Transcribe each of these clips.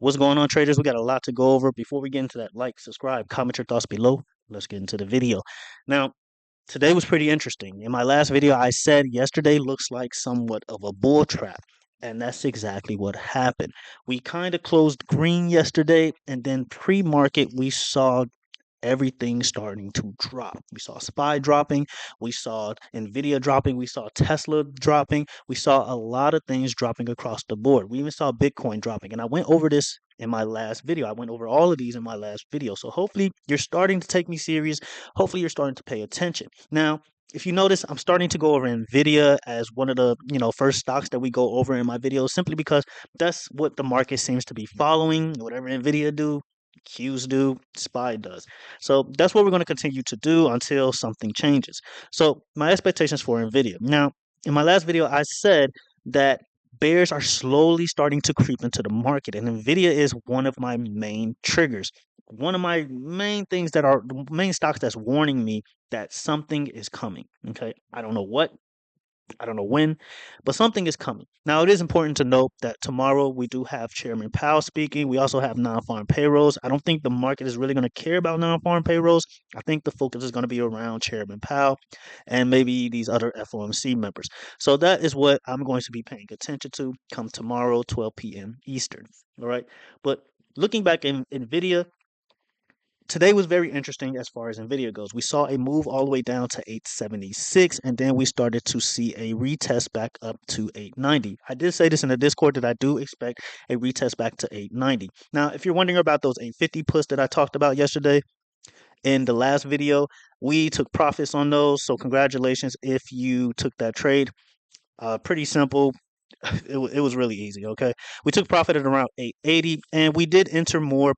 What's going on, traders? We got a lot to go over. Before we get into that, like, subscribe, comment your thoughts below. Let's get into the video. Now, today was pretty interesting. In my last video, I said yesterday looks like somewhat of a bull trap. And that's exactly what happened. We kind of closed green yesterday, and then pre-market, we saw everything starting to drop. We saw SPY dropping, we saw NVDA dropping, we saw Tesla dropping, we saw a lot of things dropping across the board. We even saw Bitcoin dropping, and I went over this in my last video. I went over all of these in my last video. So hopefully you're starting to take me serious. Hopefully you're starting to pay attention. Now, if you notice, I'm starting to go over NVIDIA as one of the first stocks that we go over in my videos, simply because that's what the market seems to be following. Whatever NVIDIA do, Qs do, SPY does. So that's what we're going to continue to do until something changes. So my expectations for NVIDIA. Now, in my last video, I said that bears are slowly starting to creep into the market, and NVIDIA is one of my main triggers. One of my main things that are the main stocks that's warning me that something is coming. Okay. I don't know what, I don't know when, but something is coming. Now, it is important to note that tomorrow we do have Chairman Powell speaking. We also have non-farm payrolls. I don't think the market is really going to care about non-farm payrolls. I think the focus is going to be around Chairman Powell and maybe these other FOMC members. So that is what I'm going to be paying attention to come tomorrow, 12 p.m. Eastern. All right. But looking back in NVIDIA, today was very interesting as far as Nvidia goes. We saw a move all the way down to 876, and then we started to see a retest back up to 890. I did say this in the Discord that I do expect a retest back to 890. Now, if you're wondering about those 850 puts that I talked about yesterday in the last video, we took profits on those. So congratulations if you took that trade. Pretty simple. It was really easy. Okay, we took profit at around 880, and we did enter more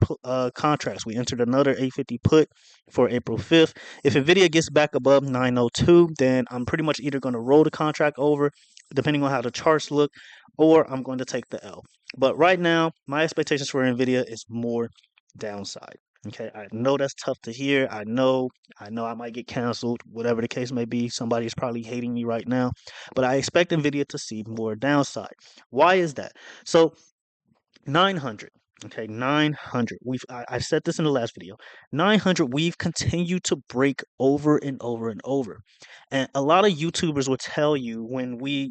contracts. We entered another 850 put for April 5th. If Nvidia gets back above 902, then I'm pretty much either going to roll the contract over, depending on how the charts look, or I'm going to take the L. But right now, my expectations for Nvidia is more downside. Okay, I know that's tough to hear. I know I might get canceled, whatever the case may be. Somebody's probably hating me right now, but I expect Nvidia to see more downside. Why is that? So 900. Okay, 900. I've said this in the last video. 900. We've continued to break over and over and over, and a lot of YouTubers will tell you when we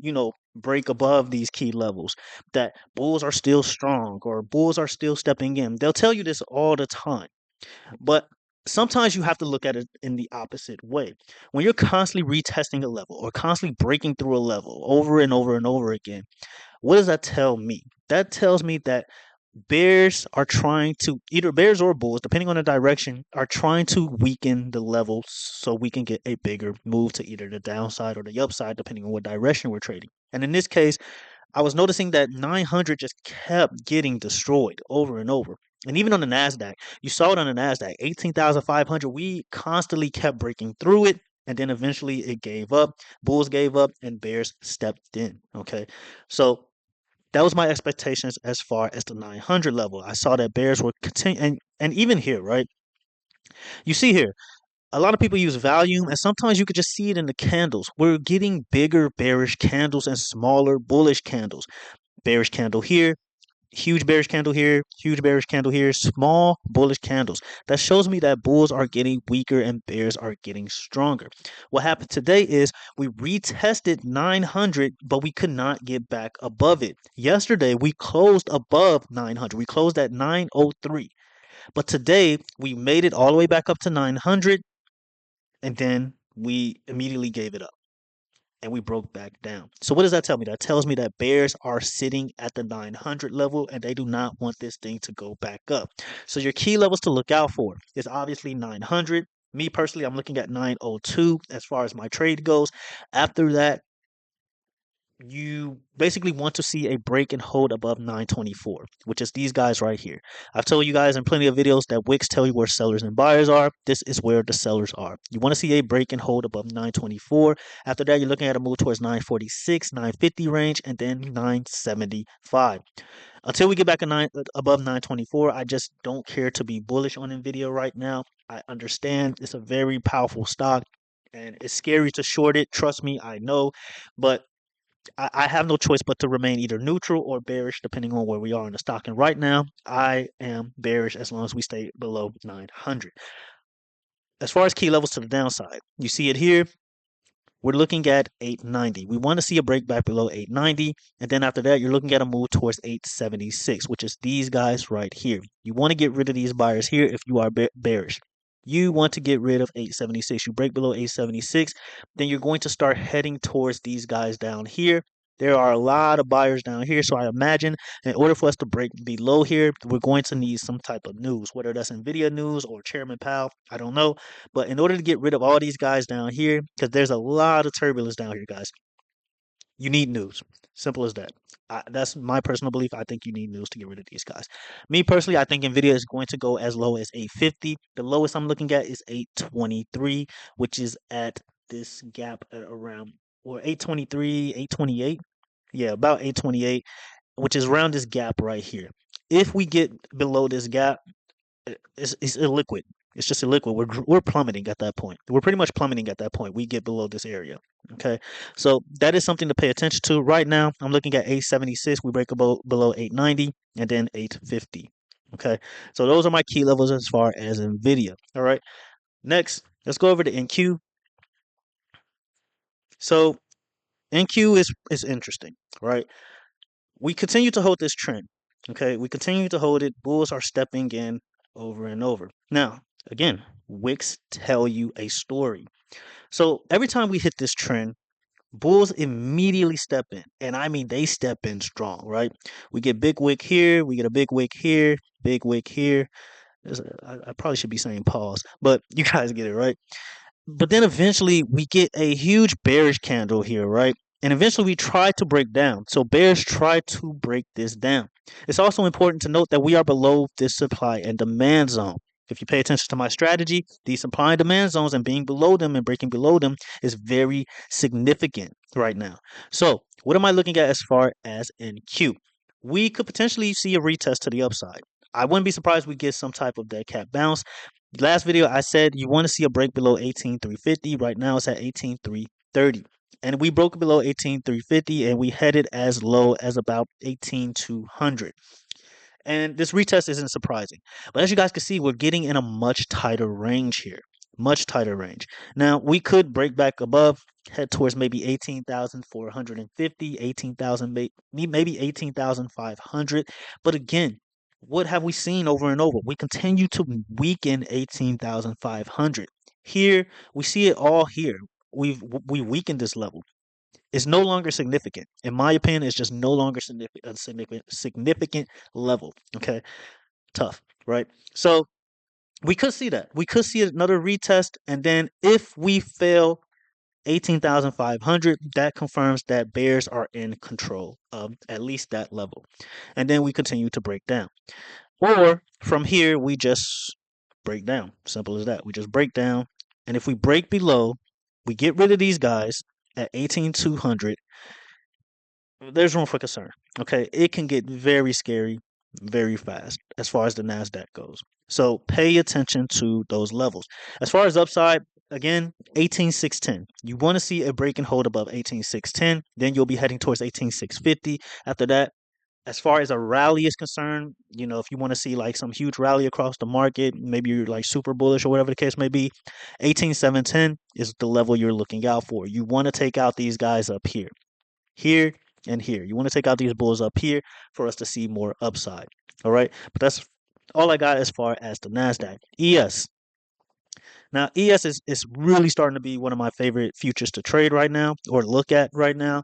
break above these key levels that bulls are still strong or bulls are still stepping in. They'll tell you this all the time. But sometimes you have to look at it in the opposite way. When you're constantly retesting a level or constantly breaking through a level over and over and over again, what does that tell me? That tells me that bears are trying to, either bears or bulls, depending on the direction, are trying to weaken the level so we can get a bigger move to either the downside or the upside, depending on what direction we're trading. And in this case, I was noticing that 900 just kept getting destroyed over and over. And even on the NASDAQ, you saw it on the NASDAQ, 18,500. We constantly kept breaking through it. And then eventually it gave up. Bulls gave up and bears stepped in. Okay. So that was my expectations as far as the 900 level. I saw that bears were continuing. And even here, right? You see here, a lot of people use volume, and sometimes you could just see it in the candles. We're getting bigger bearish candles and smaller bullish candles. Bearish candle here, huge bearish candle here, huge bearish candle here, small bullish candles. That shows me that bulls are getting weaker and bears are getting stronger. What happened today is we retested 900, but we could not get back above it. Yesterday, we closed above 900. We closed at 903. But today, we made it all the way back up to 900, and then we immediately gave it up and we broke back down. So what does that tell me? That tells me that bears are sitting at the 900 level and they do not want this thing to go back up. So your key levels to look out for is obviously 900. Me personally, I'm looking at 902 as far as my trade goes. After that, you basically want to see a break and hold above 924, which is these guys right here. I've told you guys in plenty of videos that wicks tell you where sellers and buyers are. This is where the sellers are. You want to see a break and hold above 924. After that, you're looking at a move towards 946, 950 range, and then 975. Until we get back above 924, I just don't care to be bullish on NVIDIA right now. I understand it's a very powerful stock and it's scary to short it. Trust me, I know. But I have no choice but to remain either neutral or bearish depending on where we are in the stock. And right now, I am bearish as long as we stay below 900. As far as key levels to the downside, you see it here. We're looking at 890. We want to see a break back below 890. And then after that, you're looking at a move towards 876, which is these guys right here. You want to get rid of these buyers here if you are bearish. You want to get rid of 876. You break below 876, then you're going to start heading towards these guys down here. There are a lot of buyers down here, so I imagine in order for us to break below here, we're going to need some type of news, whether that's NVDA news or Chairman Powell. I don't know. But in order to get rid of all these guys down here, because there's a lot of turbulence down here, guys, you need news. Simple as that. That's my personal belief. I think you need news to get rid of these guys. Me personally, I think Nvidia is going to go as low as 850. The lowest I'm looking at is 823, which is at this gap at around, or 823, 828. Yeah, about 828, which is around this gap right here. If we get below this gap, it's illiquid. It's just illiquid. We're plummeting at that point. We're pretty much plummeting at that point. We get below this area. Okay, so that is something to pay attention to. Right now, I'm looking at 876. We break below 890 and then 850. Okay, so those are my key levels as far as Nvidia. All right, next let's go over to NQ. So NQ is interesting, right? We continue to hold this trend. Okay, we continue to hold it. Bulls are stepping in over and over. Now, again, wicks tell you a story. So every time we hit this trend, bulls immediately step in. And I mean, they step in strong, right? We get big wick here, we get a big wick here, big wick here. I probably should be saying pause, but you guys get it, right? But then eventually we get a huge bearish candle here, right? And eventually we try to break down. So bears try to break this down. It's also important to note that we are below this supply and demand zone. If you pay attention to my strategy, these supply and demand zones and being below them and breaking below them is very significant right now. So what am I looking at as far as NQ? We could potentially see a retest to the upside. I wouldn't be surprised we get some type of dead cat bounce. Last video I said you want to see a break below 18,350. Right now it's at 18,330. And we broke below 18,350 and we headed as low as about 18,200. And this retest isn't surprising. But as you guys can see, we're getting in a much tighter range here. Much tighter range. Now, we could break back above, head towards maybe 18,450, 18,000, maybe 18,500. But again, what have we seen over and over? We continue to weaken 18,500. Here, we see it all here. We weakened this level. It's no longer significant. In my opinion, it's just no longer significant level. Okay, tough, right? So we could see that. We could see another retest, and then if we fail 18,500, that confirms that bears are in control of at least that level. And then we continue to break down. Or from here, we just break down. Simple as that. We just break down. And if we break below, we get rid of these guys at 18,200. There's room for concern. Okay. It can get very scary very fast as far as the NASDAQ goes. So pay attention to those levels. As far as upside, again, 18,610. You want to see a break and hold above 18,610. Then you'll be heading towards 18,650. After that, as far as a rally is concerned, you know, if you want to see like some huge rally across the market, maybe you're like super bullish or whatever the case may be, 18,710 is the level you're looking out for. You want to take out these guys up here, here, and here. You want to take out these bulls up here for us to see more upside. All right. But that's all I got as far as the NASDAQ. ES. Now, ES is really starting to be one of my favorite futures to trade right now or look at right now.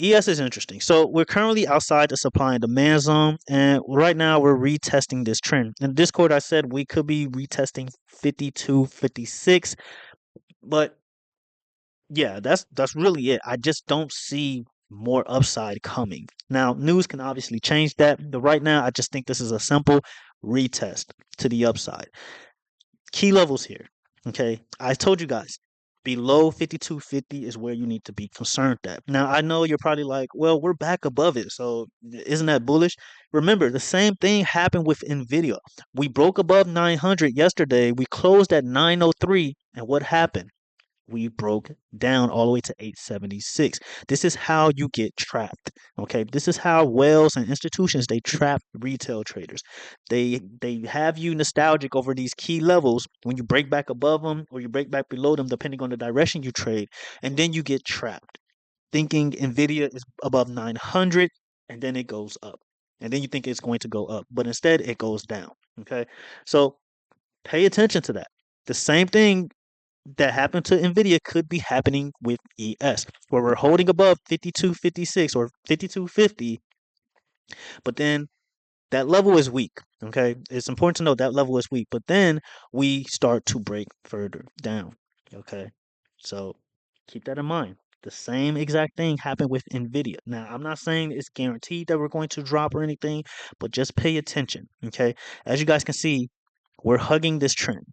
ES is interesting. So we're currently outside the supply and demand zone, and right now we're retesting this trend. In Discord, I said we could be retesting 52, 56, but yeah, that's really it. I just don't see more upside coming. Now, news can obviously change that, but right now I just think this is a simple retest to the upside. Key levels here. Okay, I told you guys below 5250 is where you need to be concerned at. Now, I know you're probably like, well, we're back above it, so isn't that bullish? Remember, the same thing happened with NVIDIA. We broke above 900 yesterday. We closed at 903, and what happened? we broke down all the way to 876. This is how you get trapped. Okay, this is how whales and institutions they trap retail traders. They have you nostalgic over these key levels when you break back above them or you break back below them, depending on the direction you trade, and then you get trapped, thinking Nvidia is above 900, and then it goes up, and then you think it's going to go up, but instead it goes down. Okay, so pay attention to that. The same thing that happened to Nvidia could be happening with ES, where we're holding above 52.56 or 52.50, but then that level is weak. Okay, it's important to know that level is weak, but then we start to break further down. Okay, so keep that in mind. The same exact thing happened with Nvidia. Now, I'm not saying it's guaranteed that we're going to drop or anything, but just pay attention. Okay, as you guys can see, we're hugging this trend.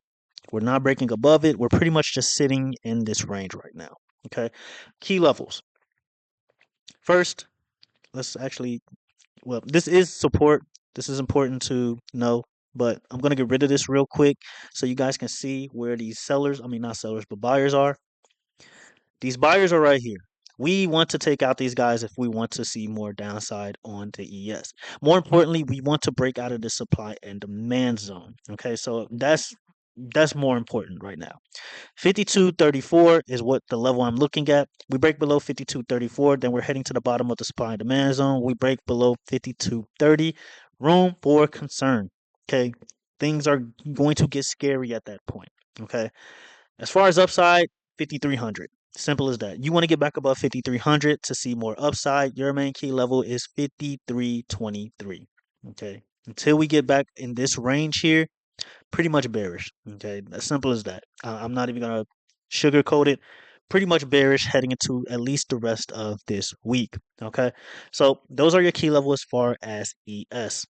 We're not breaking above it. We're pretty much just sitting in this range right now. Okay. Key levels. First, let's actually, well, this is support. This is important to know, but I'm going to get rid of this real quick so you guys can see where these sellers, I mean, not sellers, but buyers are. These buyers are right here. We want to take out these guys if we want to see more downside on the ES. More importantly, we want to break out of the supply and demand zone. Okay, so that's more important right now. 52.34 is what the level I'm looking at. We break below 52.34, then we're heading to the bottom of the supply and demand zone. We break below 52.30. Room for concern. Okay, things are going to get scary at that point. Okay, as far as upside, 5,300. Simple as that. You want to get back above 5,300 to see more upside. Your main key level is 53.23. Okay, until we get back in this range here, pretty much bearish. Okay, as simple as that. I'm not even gonna sugarcoat it. Pretty much bearish heading into at least the rest of this week. Okay, so those are your key levels as far as ES.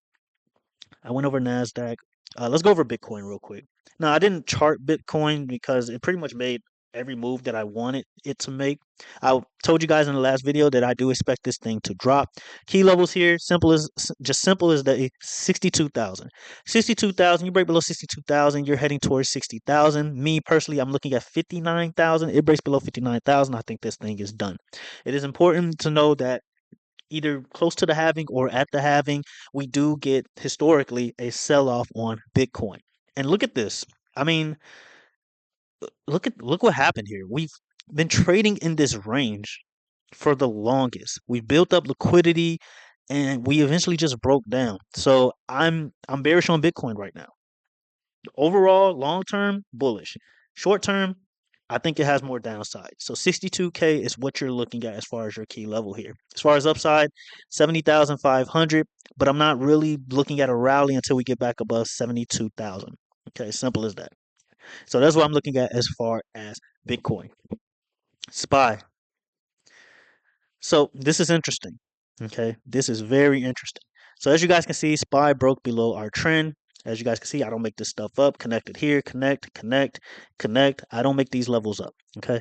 I went over Nasdaq. Let's go over Bitcoin real quick. Now I didn't chart Bitcoin because it pretty much made every move that I wanted it to make. I told you guys in the last video that I do expect this thing to drop. Key levels here, simple as the 62,000. 62,000, you break below 62,000, you're heading towards 60,000. Me personally, I'm looking at 59,000. It breaks below 59,000. I think this thing is done. It is important to know that either close to the halving or at the halving, we do get historically a sell off on Bitcoin. And look at this. I mean, look what happened here. We've been trading in this range for the longest. We built up liquidity and we eventually just broke down. So I'm bearish on Bitcoin right now. Overall, long term, bullish. Short term, I think it has more downside. So 62K is what you're looking at as far as your key level here. As far as upside, 70,500, but I'm not really looking at a rally until we get back above 72,000. Okay, simple as that. So that's what I'm looking at as far as Bitcoin. SPY. So this is interesting. Okay, this is very interesting. So as you guys can see, SPY broke below our trend. As you guys can see, I don't make this stuff up. Connected here, connect, connect, connect. I don't make these levels up. Okay.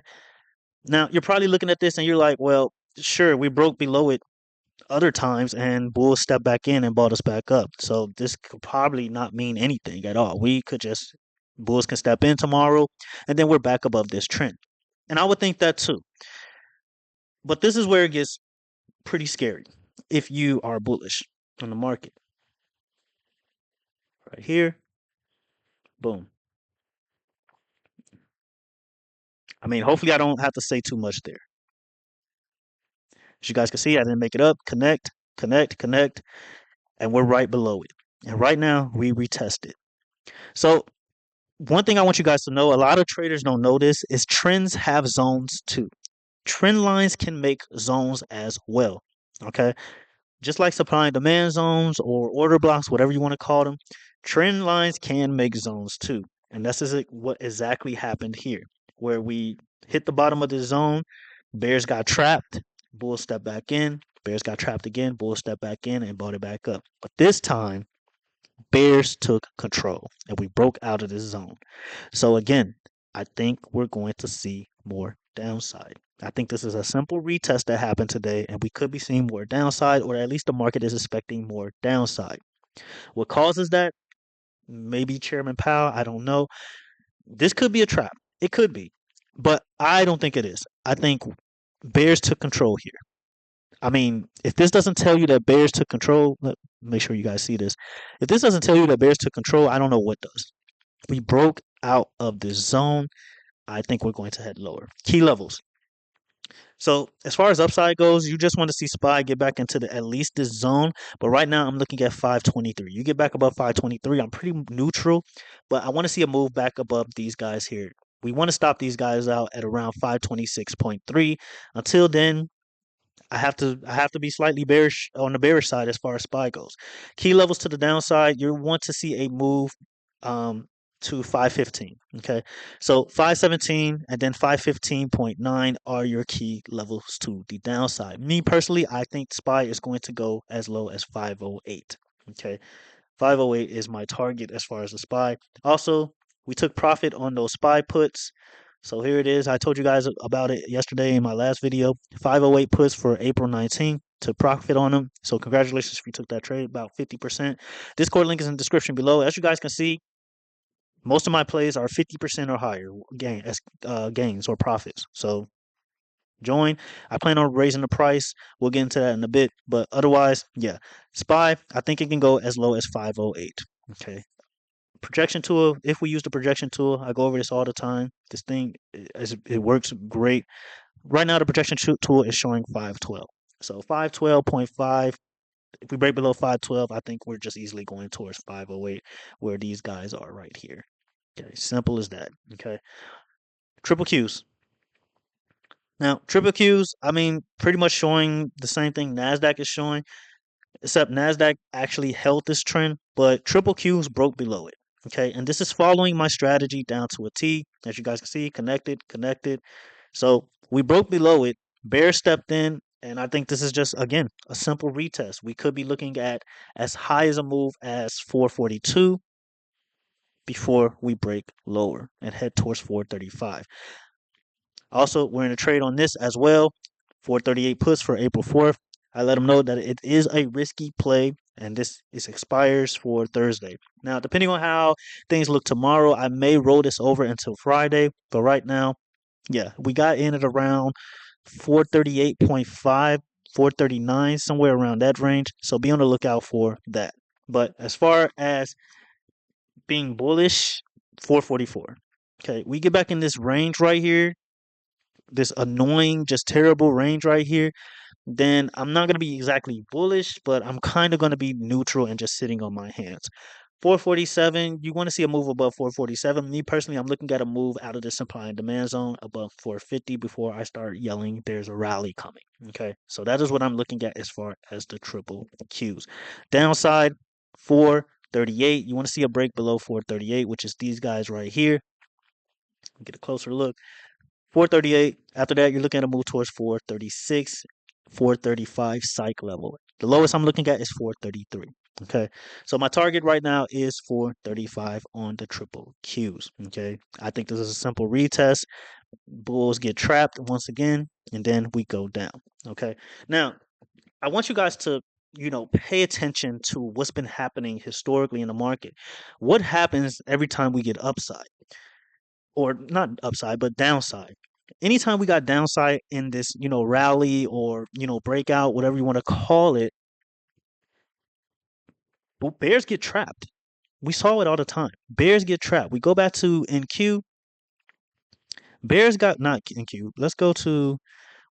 Now you're probably looking at this and you're like, well, sure, we broke below it other times and bulls stepped back in and bought us back up. So this could probably not mean anything at all. We could just bulls can step in tomorrow and then we're back above this trend. And I would think that too. But this is where it gets pretty scary if you are bullish on the market. Right here, boom. I mean, hopefully I don't have to say too much there. As you guys can see, I didn't make it up. Connect, connect, connect, and we're right below it. And right now, we retest it. So one thing I want you guys to know, a lot of traders don't know this, is trends have zones too. Trend lines can make zones as well. Okay. Just like supply and demand zones or order blocks, whatever you want to call them, trend lines can make zones too. And that's what exactly happened here, where we hit the bottom of the zone, bears got trapped, bulls stepped back in, bears got trapped again, bulls stepped back in and bought it back up. But this time, bears took control and we broke out of this zone. So again, I think we're going to see more downside. I think this is a simple retest that happened today, and we could be seeing more downside, or at least the market is expecting more downside. What causes that? Maybe Chairman Powell. I don't know. This could be a trap. It could be. but I don't think it is. I think bears took control here. I mean, if this doesn't tell you that bears took control, make sure you guys see this. If this doesn't tell you that bears took control, I don't know what does. We broke out of this zone. I think we're going to head lower. Key levels. So as far as upside goes, you just want to see SPY get back into the at least this zone. But right now, I'm looking at 523. You get back above 523, I'm pretty neutral. But I want to see a move back above these guys here. We want to stop these guys out at around 526.3. Until then, I have to be slightly bearish on the bearish side as far as SPY goes. Key levels to the downside, you want to see a move um to 515. Okay. So 517 and then 515.9 are your key levels to the downside. Me personally, I think SPY is going to go as low as 508. Okay. 508 is my target as far as the SPY. Also, we took profit on those SPY puts. So here it is. I told you guys about it yesterday in my last video. 508 puts for April 19th to profit on them. So congratulations if you took that trade, about 50%. Discord link is in the description below. As you guys can see, most of my plays are 50% or higher gains or profits. So join. I plan on raising the price. We'll get into that in a bit. But otherwise, yeah. SPY, I think it can go as low as 508. Okay. Projection tool, if we use the projection tool, I go over this all the time. This thing, it works great. Right now, the projection tool is showing 512. So 512.5. If we break below 512, I think we're just easily going towards 508, where these guys are right here. Okay, simple as that. Okay, triple Qs. Now, triple Qs, I mean, pretty much showing the same thing Nasdaq is showing, except Nasdaq actually held this trend, but triple Qs broke below it. Okay, and this is following my strategy down to a T. As you guys can see, connected, connected. So we broke below it. Bear stepped in, and I think this is just again a simple retest. We could be looking at as high as a move as 442 before we break lower and head towards 435. Also, we're in a trade on this as well. 438 puts for April 4th. I let them know that it is a risky play and this expires for Thursday. Now, depending on how things look tomorrow, I may roll this over until Friday. But right now, yeah, we got in at around 438.5, 439, somewhere around that range. So be on the lookout for that. But as far as being bullish, 444. Okay, we get back in this range right here, this annoying, just terrible range right here, then I'm not going to be exactly bullish, but I'm kind of going to be neutral and just sitting on my hands. 447, you want to see a move above 447. Me personally, I'm looking at a move out of the supply and demand zone above 450 before I start yelling there's a rally coming. Okay, so that is what I'm looking at as far as the triple Qs. Downside, 438. You want to see a break below 438, which is these guys right here. Get a closer look. 438. After that, you're looking at a move towards 436, 435 psych level. The lowest I'm looking at is 433. Okay, so my target right now is 435 on the triple Qs. Okay, I think this is a simple retest. Bulls get trapped once again, and then we go down. Okay, now I want you guys to pay attention to what's been happening historically in the market. What happens every time we get upside? Or not upside, but downside. Anytime we got downside in this, rally or, breakout, whatever you want to call it, bears get trapped. We saw it all the time. Bears get trapped. We go back to NQ. Bears got not NQ. Let's go to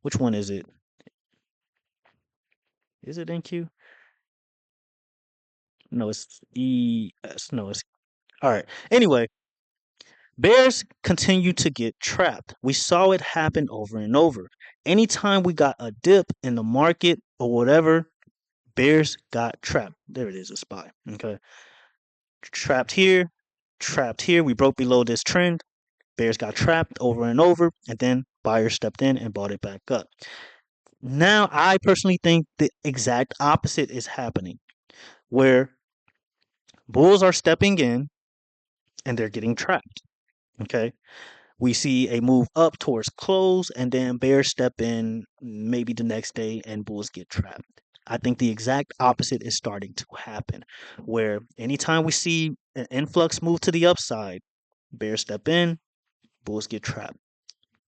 which one is it? Is it NQ? No, it's ES. No, it's all right. Anyway, bears continue to get trapped. We saw it happen over and over. Anytime we got a dip in the market or whatever, bears got trapped. There it is, a spy. Okay. Trapped here, trapped here. We broke below this trend. Bears got trapped over and over, and then buyers stepped in and bought it back up. Now, I personally think the exact opposite is happening, where bulls are stepping in and they're getting trapped. Okay. We see a move up towards close, and then bears step in maybe the next day and bulls get trapped. I think the exact opposite is starting to happen, where anytime we see an influx move to the upside, bears step in, bulls get trapped.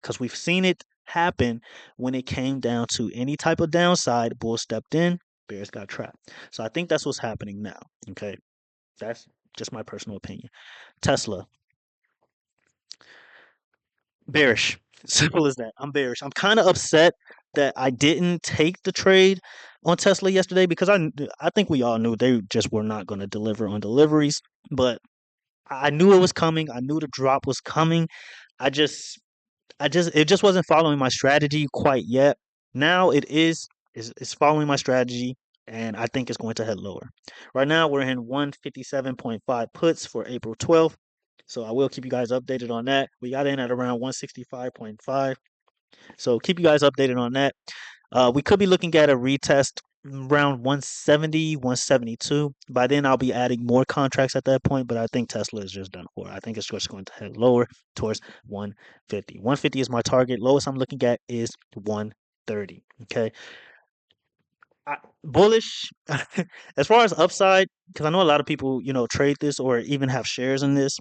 because we've seen it happen when it came down to any type of downside. Bulls stepped in, bears got trapped. So I think that's what's happening now. Okay, that's just my personal opinion. Tesla, bearish. Simple as that. I'm bearish. I'm kind of upset that I didn't take the trade on Tesla yesterday because I think we all knew they just were not going to deliver on deliveries, but I knew it was coming. I knew the drop was coming. I just it just wasn't following my strategy quite yet. Now it is it's following my strategy, and I think it's going to head lower. Right now we're in 157.5 puts for April 12th. So I will keep you guys updated on that. We got in at around 165.5. So keep you guys updated on that. We could be looking at a retest around 170, 172. By then, I'll be adding more contracts at that point, but I think Tesla is just done for. I think it's just going to head lower towards 150. 150 is my target. Lowest I'm looking at is 130. Okay. Bullish as far as upside, because I know a lot of people, trade this or even have shares in this.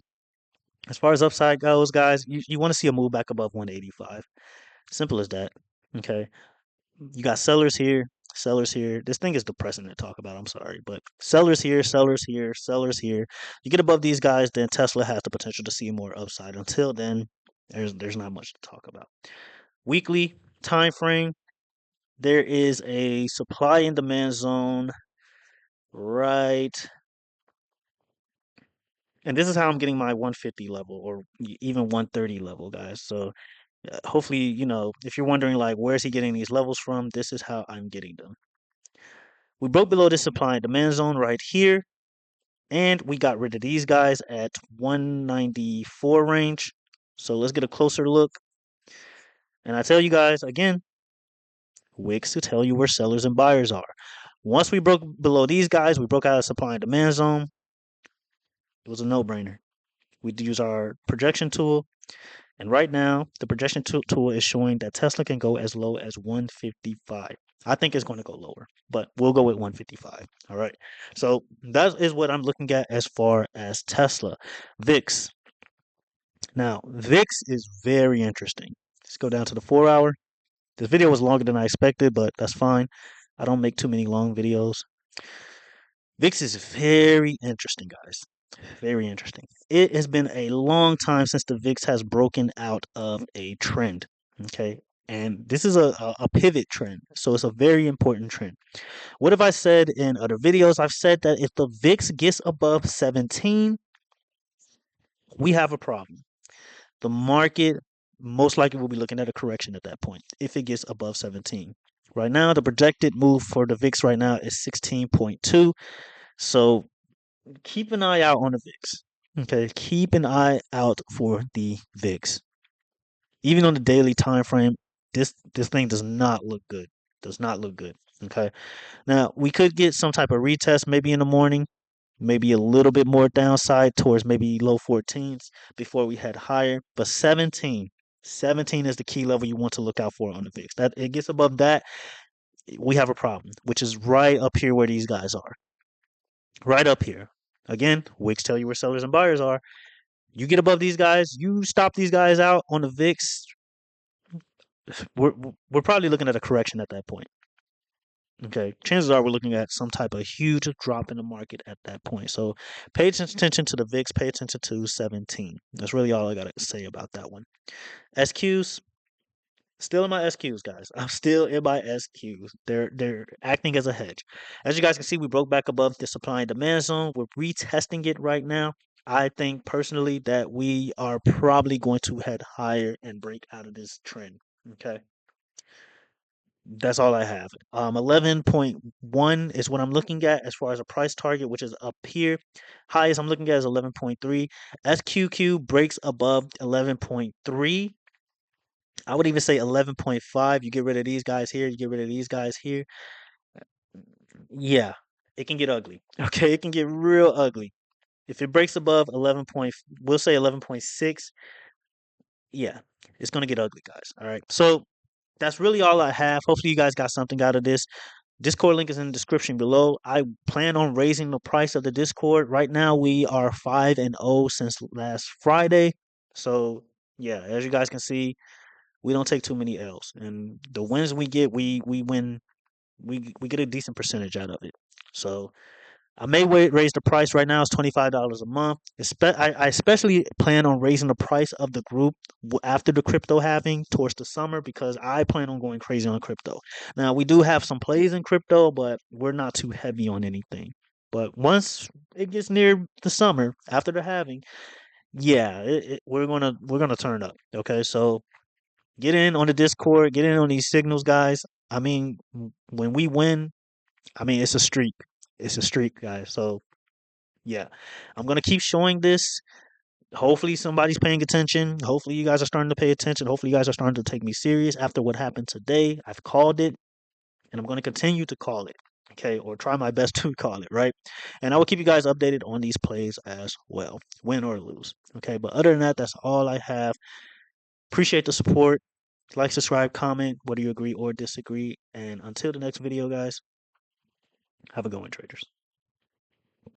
As far as upside goes, guys, you want to see a move back above 185. Simple as that. Okay. You got sellers here, sellers here. This thing is depressing to talk about. I'm sorry, but sellers here, sellers here, sellers here. You get above these guys, then Tesla has the potential to see more upside. Until then, there's not much to talk about. Weekly time frame. There is a supply and demand zone, right? And this is how I'm getting my 150 level or even 130 level, guys. So hopefully, if you're wondering like where's he getting these levels from, this is how I'm getting them. We broke below this supply and demand zone right here, and we got rid of these guys at 194 range. So let's get a closer look. And I tell you guys again, wicks to tell you where sellers and buyers are. Once we broke below these guys, we broke out of supply and demand zone. It was a no-brainer. We'd use our projection tool. And right now, the projection tool is showing that Tesla can go as low as 155. I think it's going to go lower, but we'll go with 155. All right. So that is what I'm looking at as far as Tesla. VIX. Now, VIX is very interesting. Let's go down to the 4 hour. This video was longer than I expected, but that's fine. I don't make too many long videos. VIX is very interesting, guys. Very interesting. It has been a long time since the VIX has broken out of a trend. Okay. And this is a pivot trend. So it's a very important trend. What have I said in other videos? I've said that if the VIX gets above 17, we have a problem. The market most likely will be looking at a correction at that point if it gets above 17. Right now, the projected move for the VIX right now is 16.2. So keep an eye out on the VIX. Okay, keep an eye out for the VIX. Even on the daily time frame, this thing does not look good. Does not look good. Okay. Now we could get some type of retest maybe in the morning, maybe a little bit more downside towards maybe low 14s before we head higher. But 17 is the key level you want to look out for on the VIX. That it gets above that, we have a problem, which is right up here where these guys are. Right up here. Again, wicks tell you where sellers and buyers are. You get above these guys, you stop these guys out on the VIX. We're we're probably looking at a correction at that point. Okay, chances are we're looking at some type of huge drop in the market at that point. So pay attention to the VIX. Pay attention to 17. That's really all I gotta say about that one. SQs, still in my SQs, guys. I'm still in my SQs. They're acting as a hedge. As you guys can see, we broke back above the supply and demand zone. We're retesting it right now. I think personally that we are probably going to head higher and break out of this trend. Okay. That's all I have. 11.1 is what I'm looking at as far as a price target, which is up here. Highest I'm looking at is 11.3. SQQ breaks above 11.3. I would even say 11.5. You get rid of these guys here, you get rid of these guys here. Yeah, it can get ugly. Okay, it can get real ugly. If it breaks above 11 point, we'll say 11.6. Yeah, it's going to get ugly, guys. All right. So that's really all I have. Hopefully, you guys got something out of this. Discord link is in the description below. I plan on raising the price of the Discord. Right now, we are 5-0 since last Friday. So, yeah, as you guys can see, we don't take too many L's, and the wins we get, we win. We get a decent percentage out of it. So I may raise the price. Right now it's $25 a month. I especially plan on raising the price of the group after the crypto halving towards the summer, because I plan on going crazy on crypto. Now we do have some plays in crypto, but we're not too heavy on anything. But once it gets near the summer after the halving, yeah, we're gonna turn up. Okay, so get in on the Discord, get in on these signals, guys. I mean, when we win, I mean it's a streak. It's a streak, guys. So yeah, I'm gonna keep showing this. Hopefully somebody's paying attention. Hopefully you guys are starting to pay attention. Hopefully you guys are starting to take me serious after what happened today. I've called it, and I'm gonna continue to call it. Okay, or try my best to call it, right? And I will keep you guys updated on these plays as well, win or lose. Okay, but other than that, that's all I have. Appreciate the support. Like, subscribe, comment whether you agree or disagree. And until the next video, guys, have a good one, traders.